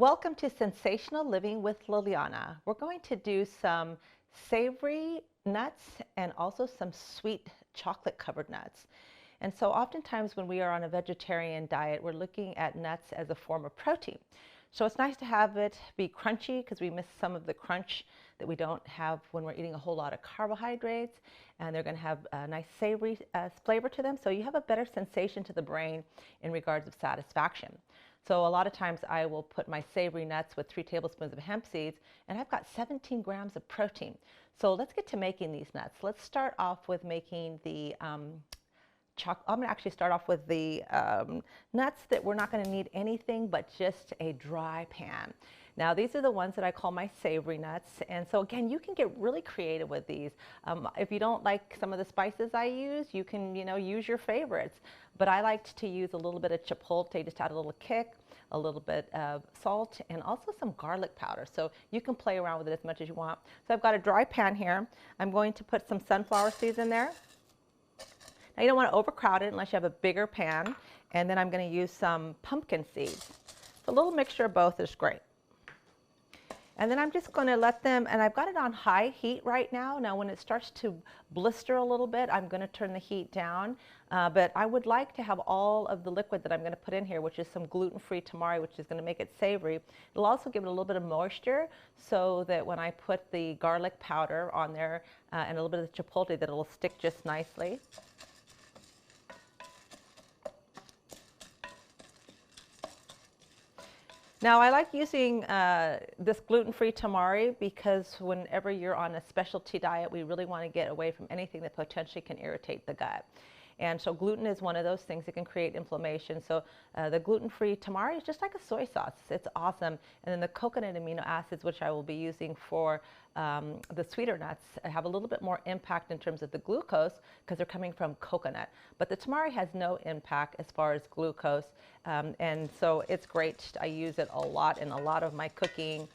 Welcome to Sensational Living with Liliana. We're going to do some savory nuts and also some sweet chocolate covered nuts. And so oftentimes when we are on a vegetarian diet, we're looking at nuts as a form of protein. So it's nice to have it be crunchy because we miss some of the crunch that we don't have when we're eating a whole lot of carbohydrates, and they're going to have a nice savory flavor to them. So you have a better sensation to the brain in regards of satisfaction. So a lot of times I will put my savory nuts with 3 tablespoons of hemp seeds, and I've got 17 grams of protein. So let's get to making these nuts. Let's start off with making the I'm going to actually start off with the nuts that we're not going to need anything but just a dry pan. Now these are the ones that I call my savory nuts, and so again you can get really creative with these. If you don't like some of the spices I use, you can use your favorites, but I liked to use a little bit of chipotle just to add a little kick, a little bit of salt, and also some garlic powder, so you can play around with it as much as you want. So I've got a dry pan here. I'm going to put some sunflower seeds in there. Now you don't want to overcrowd it unless you have a bigger pan, and then I'm going to use some pumpkin seeds. So a little mixture of both is great. And then I'm just going to let them, and I've got it on high heat right now. Now when it starts to blister a little bit, I'm going to turn the heat down. But I would like to have all of the liquid that I'm going to put in here, which is some gluten-free tamari, which is going to make it savory. It'll also give it a little bit of moisture so that when I put the garlic powder on there and a little bit of the chipotle, that it'll stick just nicely. Now I like using this gluten-free tamari because whenever you're on a specialty diet, we really want to get away from anything that potentially can irritate the gut. And so gluten is one of those things that can create inflammation. So the gluten-free tamari is just like a soy sauce. It's awesome. And then the coconut amino acids, which I will be using for the sweeter nuts, have a little bit more impact in terms of the glucose because they're coming from coconut. But the tamari has no impact as far as glucose. And so it's great. I use it a lot in a lot of my cooking,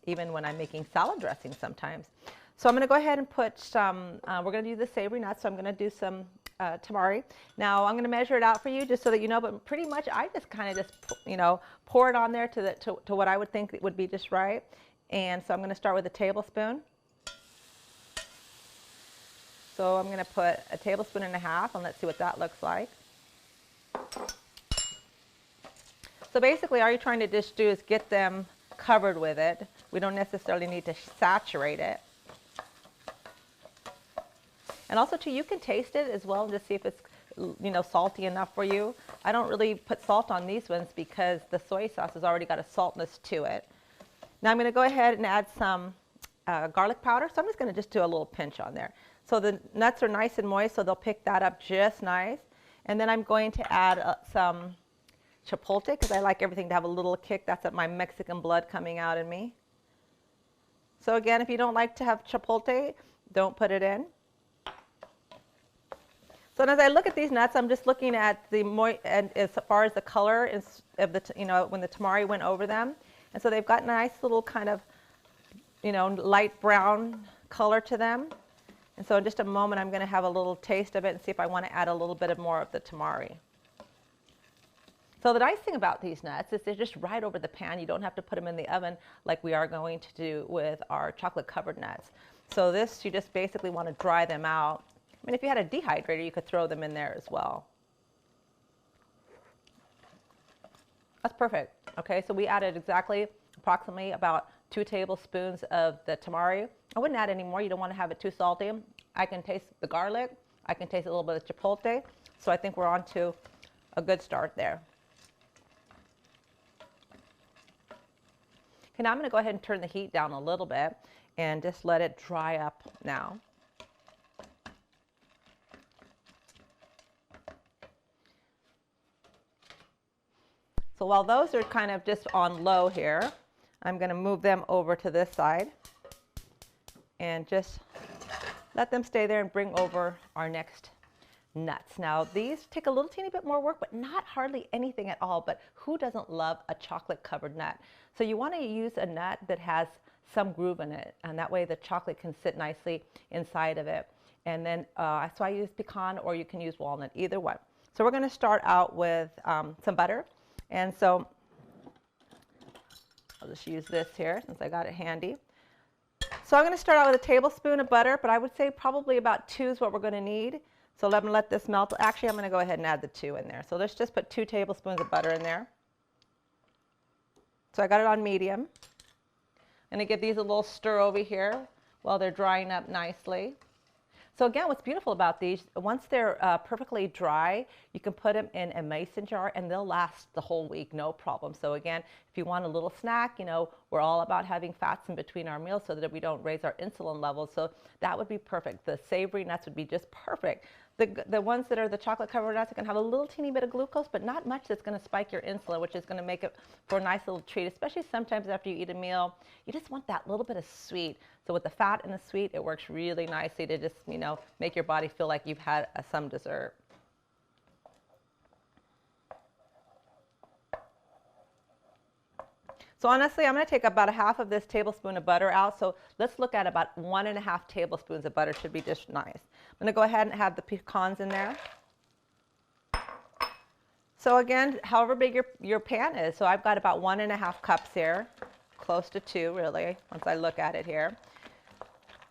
even when I'm making salad dressing sometimes. So I'm going to go ahead and put some, we're going to do the savory nuts, so I'm going to do some tamari. Now I'm going to measure it out for you just so that you know, but pretty much I just kind of pour it on there to what I would think it would be just right. And so I'm going to start with a tablespoon. So I'm going to put a tablespoon and a half, and let's see what that looks like. So basically all you're trying to just do is get them covered with it. We don't necessarily need to saturate it. And also too, you can taste it as well and just see if it's salty enough for you. I don't really put salt on these ones because the soy sauce has already got a saltness to it. Now I'm going to go ahead and add some garlic powder. So I'm just going to just do a little pinch on there. So the nuts are nice and moist, so they'll pick that up just nice. And then I'm going to add some chipotle because I like everything to have a little kick. That's my Mexican blood coming out in me. So again, if you don't like to have chipotle, don't put it in. So as I look at these nuts, I'm just looking at and as far as the color of the, when the tamari went over them. And so they've got a nice little kind of, light brown color to them. And so in just a moment, I'm going to have a little taste of it and see if I want to add a little bit more of the tamari. So the nice thing about these nuts is they're just right over the pan. You don't have to put them in the oven like we are going to do with our chocolate covered nuts. So this, you just basically want to dry them out. I mean, if you had a dehydrator, you could throw them in there as well. That's perfect. Okay, so we added approximately about 2 tablespoons of the tamari. I wouldn't add any more. You don't want to have it too salty. I can taste the garlic. I can taste a little bit of chipotle. So I think we're on to a good start there. Okay, now I'm going to go ahead and turn the heat down a little bit and just let it dry up now. So while those are kind of just on low here, I'm going to move them over to this side and just let them stay there and bring over our next nuts. Now these take a little teeny bit more work, but not hardly anything at all. But who doesn't love a chocolate covered nut? So you want to use a nut that has some groove in it, and that way the chocolate can sit nicely inside of it. And then so I use pecan, or you can use walnut, either one. So we're going to start out with some butter. And so I'll just use this here since I got it handy. So I'm going to start out with a tablespoon of butter, but I would say probably about 2 is what we're going to need. So let this melt. Actually, I'm going to go ahead and add the 2 in there. So let's just put 2 tablespoons of butter in there. So I got it on medium. I'm going to give these a little stir over here while they're drying up nicely. So again, what's beautiful about these, once they're perfectly dry, you can put them in a mason jar and they'll last the whole week, no problem. So again, if you want a little snack, you know, we're all about having fats in between our meals so that we don't raise our insulin levels. So that would be perfect. The savory nuts would be just perfect. The ones that are the chocolate covered nuts are going to have a little teeny bit of glucose, but not much that's going to spike your insulin, which is going to make it for a nice little treat, especially sometimes after you eat a meal. You just want that little bit of sweet. So with the fat and the sweet, it works really nicely to just, you know, make your body feel like you've had some dessert. So honestly, I'm going to take about a half of this tablespoon of butter out. So let's look at about 1.5 tablespoons of butter should be just nice. I'm going to go ahead and have the pecans in there. So again, however big your pan is. So I've got about 1.5 cups here, close to 2 really, once I look at it here.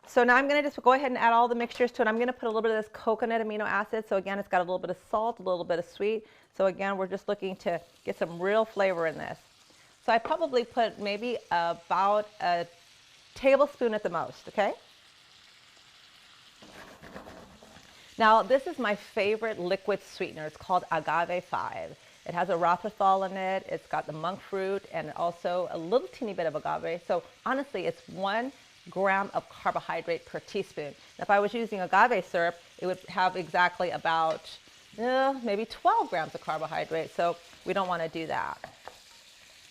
So now I'm going to just go ahead and add all the mixtures to it. I'm going to put a little bit of this coconut amino acid. So again, it's got a little bit of salt, a little bit of sweet. So again, we're just looking to get some real flavor in this. So I probably put maybe about a tablespoon at the most, okay? Now this is my favorite liquid sweetener. It's called Agave 5. It has erythritol in it, it's got the monk fruit, and also a little teeny bit of agave. So honestly, it's 1 gram of carbohydrate per teaspoon. Now, if I was using agave syrup, it would have exactly about maybe 12 grams of carbohydrate. So we don't want to do that.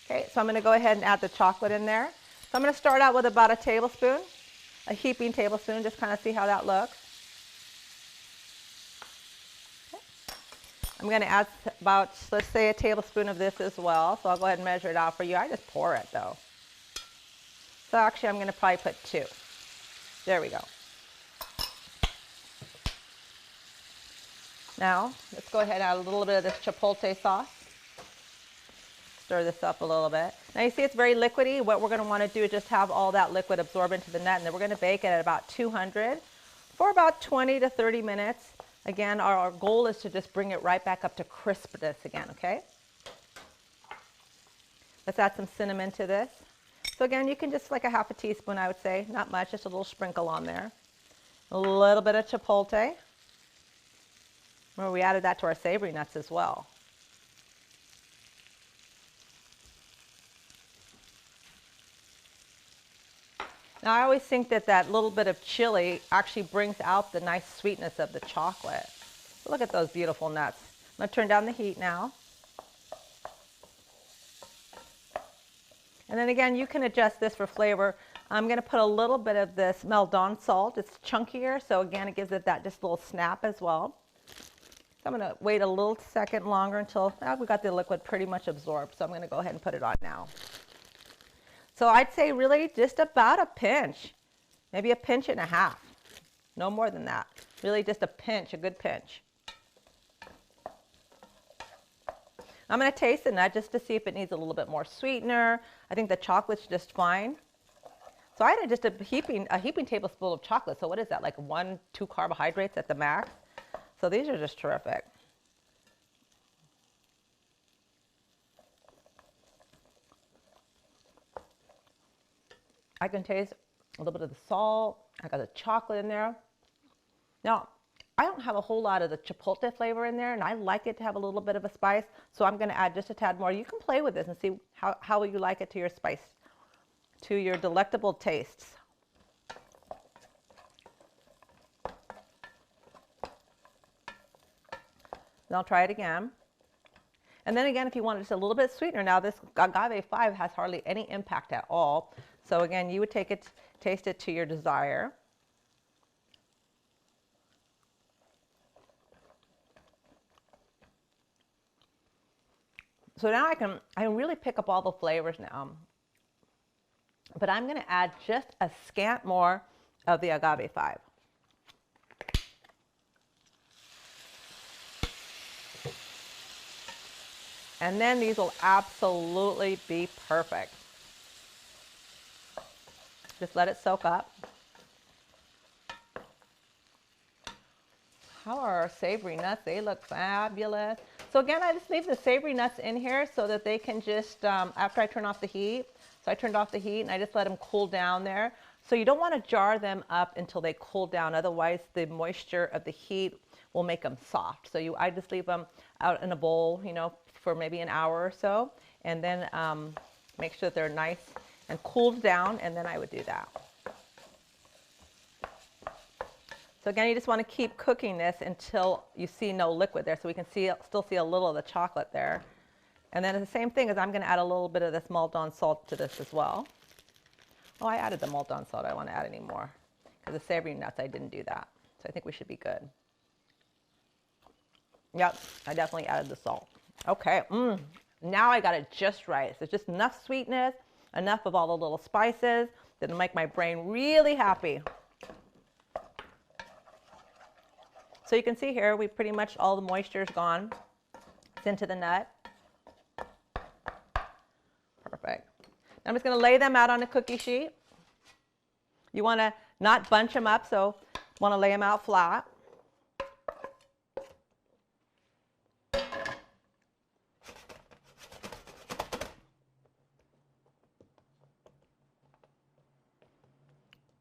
Okay, so I'm going to go ahead and add the chocolate in there. So I'm going to start out with about a tablespoon, a heaping tablespoon, just kind of see how that looks. Okay. I'm going to add about, let's say, a tablespoon of this as well. So I'll go ahead and measure it out for you. I just pour it though. So actually I'm going to probably put 2. There we go. Now let's go ahead and add a little bit of this chipotle sauce. Stir this up a little bit. Now you see it's very liquidy. What we're going to want to do is just have all that liquid absorb into the nut, and then we're going to bake it at about 200 for about 20 to 30 minutes. Again, our goal is to just bring it right back up to crispness again, okay? Let's add some cinnamon to this. So again, you can just like a half a teaspoon, I would say, not much, just a little sprinkle on there. A little bit of chipotle. Remember, we added that to our savory nuts as well. Now, I always think that that little bit of chili actually brings out the nice sweetness of the chocolate. Look at those beautiful nuts. I'm going to turn down the heat now. And then again, you can adjust this for flavor. I'm going to put a little bit of this Maldon salt. It's chunkier, so again, it gives it that just little snap as well. So I'm going to wait a little second longer until we got the liquid pretty much absorbed. So I'm going to go ahead and put it on now. So I'd say really just about a pinch, maybe a pinch and a half. No more than that. Really just a pinch, a good pinch. I'm going to taste the nut just to see if it needs a little bit more sweetener. I think the chocolate's just fine. So I had just a heaping tablespoon of chocolate. So what is that, like 1-2 carbohydrates at the max? So these are just terrific. I can taste a little bit of the salt. I got the chocolate in there. Now, I don't have a whole lot of the chipotle flavor in there, and I like it to have a little bit of a spice, so I'm going to add just a tad more. You can play with this and see how you like it to your spice, to your delectable tastes. And I'll try it again. And then again, if you want just a little bit sweetener, now this Agave 5 has hardly any impact at all. So again, you would take it, taste it to your desire. So now I can really pick up all the flavors now. But I'm going to add just a scant more of the Agave 5. And then these will absolutely be perfect. Just let it soak up. How are our savory nuts? They look fabulous. So again, I just leave the savory nuts in here so that they can just, after I turn off the heat, so I turned off the heat and I just let them cool down there. So you don't want to jar them up until they cool down. Otherwise, the moisture of the heat will make them soft. So I just leave them out in a bowl, you know, for maybe an hour or so, and then make sure that they're nice and cooled down, and then I would do that. So again, you just want to keep cooking this until you see no liquid there, so we can still see a little of the chocolate there. And then the same thing is I'm going to add a little bit of this Maldon salt to this as well. Oh, I added the Maldon salt. I don't want to add any more because the savory nuts, I didn't do that. So I think we should be good. Yep, I definitely added the salt. Okay, now I got it just right. So just enough sweetness, enough of all the little spices that'll make my brain really happy. So you can see here, we pretty much, all the moisture is gone. It's into the nut. Perfect. I'm just going to lay them out on a cookie sheet. You want to not bunch them up, so you want to lay them out flat.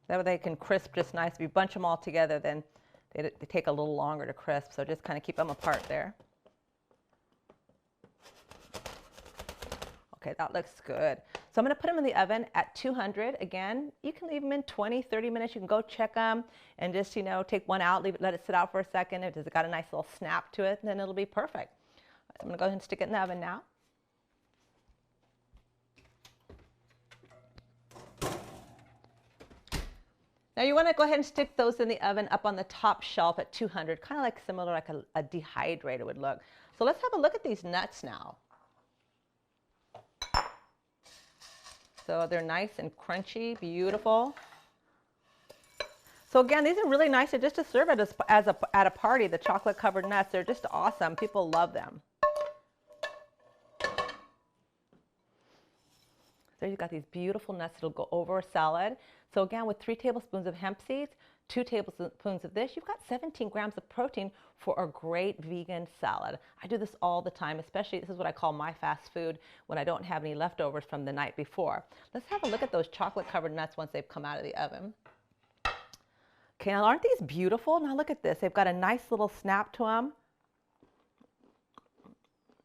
That way they can crisp just nice. If you bunch them all together, then they take a little longer to crisp, so just kind of keep them apart there. Okay, that looks good. So I'm going to put them in the oven at 200. Again, you can leave them in 20, 30 minutes. You can go check them and just, you know, take one out, let it sit out for a second. If it's got a nice little snap to it, then it'll be perfect. So I'm going to go ahead and stick it in the oven now. Now you want to go ahead and stick those in the oven up on the top shelf at 200, kind of like similar like a dehydrated would look. So let's have a look at these nuts now. So they're nice and crunchy, beautiful. So again, these are really nice just to serve it at a party, the chocolate covered nuts. They're just awesome. People love them. So you've got these beautiful nuts that'll go over a salad. So again, with 3 tablespoons of hemp seeds, 2 tablespoons of this, you've got 17 grams of protein for a great vegan salad. I do this all the time, especially this is what I call my fast food when I don't have any leftovers from the night before. Let's have a look at those chocolate covered nuts once they've come out of the oven. Okay, now aren't these beautiful? Now look at this. They've got a nice little snap to them.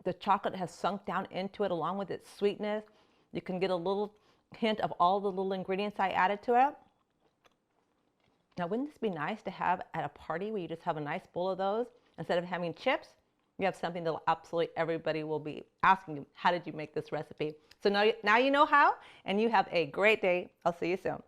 The chocolate has sunk down into it along with its sweetness. You can get a little hint of all the little ingredients I added to it. Now, wouldn't this be nice to have at a party where you just have a nice bowl of those? Instead of having chips, you have something that absolutely everybody will be asking you, how did you make this recipe? So now you know how, and you have a great day. I'll see you soon.